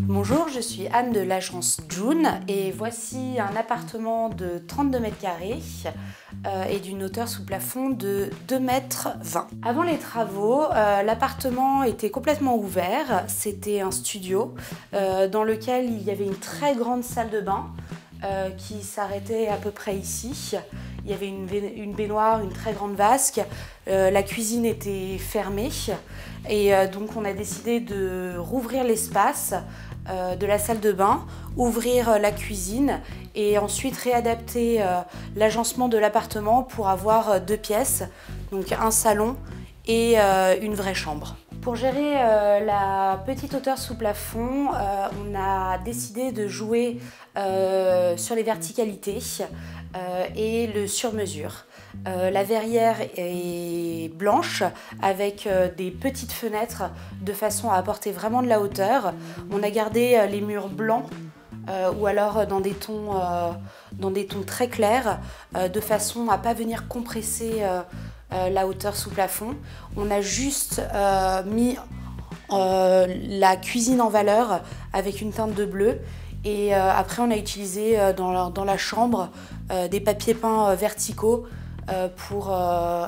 Bonjour, je suis Anne de l'agence June et voici un appartement de 32 mètres carrés et d'une hauteur sous plafond de 2,20 mètres. Avant les travaux, l'appartement était complètement ouvert. C'était un studio dans lequel il y avait une très grande salle de bain qui s'arrêtait à peu près ici. Il y avait une baignoire, une très grande vasque. La cuisine était fermée et donc on a décidé de rouvrir l'espace de la salle de bain, ouvrir la cuisine et ensuite réadapter l'agencement de l'appartement pour avoir 2 pièces, donc un salon et une vraie chambre. Pour gérer la petite hauteur sous plafond, on a décidé de jouer sur les verticalités et le sur-mesure. La verrière est blanche avec des petites fenêtres de façon à apporter vraiment de la hauteur. On a gardé les murs blancs ou alors dans des tons très clairs de façon à ne pas venir compresser la hauteur sous plafond. On a juste mis la cuisine en valeur avec une teinte de bleu et après on a utilisé dans la chambre des papiers peints verticaux pour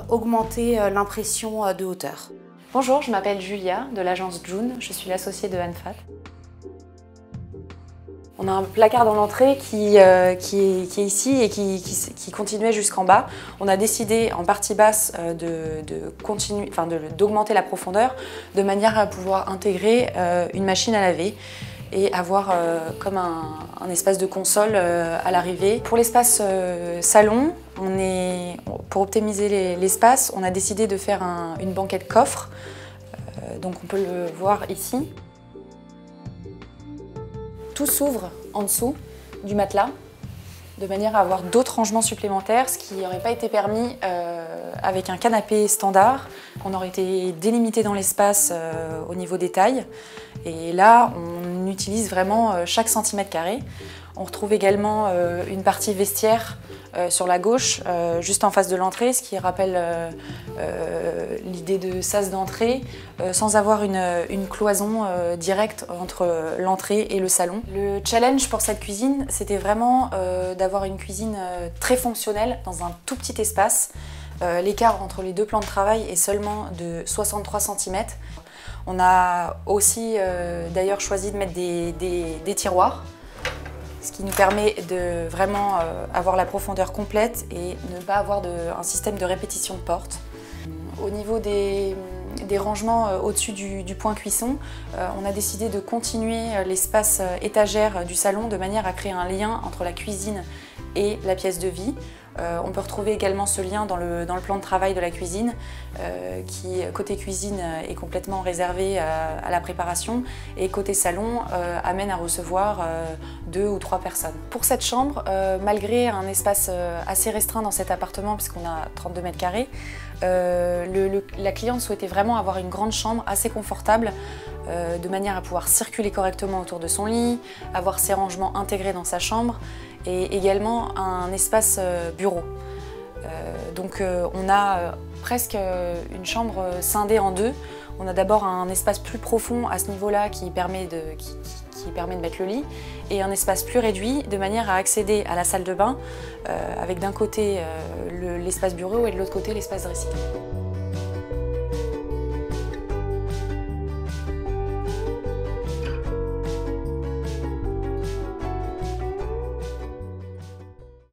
augmenter l'impression de hauteur. Bonjour, je m'appelle Julia de l'agence June, je suis l'associée de Anne Fat. On a un placard dans l'entrée qui est ici et qui continuait jusqu'en bas. On a décidé en partie basse d'augmenter la profondeur de manière à pouvoir intégrer une machine à laver et avoir comme un espace de console à l'arrivée. Pour l'espace salon, pour optimiser l'espace, on a décidé de faire une banquette coffre. Donc on peut le voir ici. Tout s'ouvre en dessous du matelas, de manière à avoir d'autres rangements supplémentaires, ce qui n'aurait pas été permis avec un canapé standard. On aurait été délimité dans l'espace au niveau des tailles. Et là, on utilise vraiment chaque centimètre carré. On retrouve également une partie vestiaire sur la gauche, juste en face de l'entrée, ce qui rappelle l'idée de sas d'entrée, sans avoir une cloison directe entre l'entrée et le salon. Le challenge pour cette cuisine, c'était vraiment d'avoir une cuisine très fonctionnelle dans un tout petit espace. L'écart entre les deux plans de travail est seulement de 63 cm. On a aussi d'ailleurs choisi de mettre des tiroirs, ce qui nous permet de vraiment avoir la profondeur complète et ne pas avoir un système de répétition de portes. Au niveau des rangements au-dessus du point cuisson, on a décidé de continuer l'espace étagère du salon de manière à créer un lien entre la cuisine et la pièce de vie. On peut retrouver également ce lien dans le plan de travail de la cuisine qui, côté cuisine, est complètement réservé à la préparation et côté salon, amène à recevoir 2 ou 3 personnes. Pour cette chambre, malgré un espace assez restreint dans cet appartement puisqu'on a 32 mètres carrés, la cliente souhaitait vraiment avoir une grande chambre assez confortable de manière à pouvoir circuler correctement autour de son lit, avoir ses rangements intégrés dans sa chambre et également un espace bureau. Donc on a presque une chambre scindée en deux. On a d'abord un espace plus profond à ce niveau-là qui permet de mettre le lit et un espace plus réduit de manière à accéder à la salle de bain avec d'un côté l'espace bureau et de l'autre côté l'espace dressing.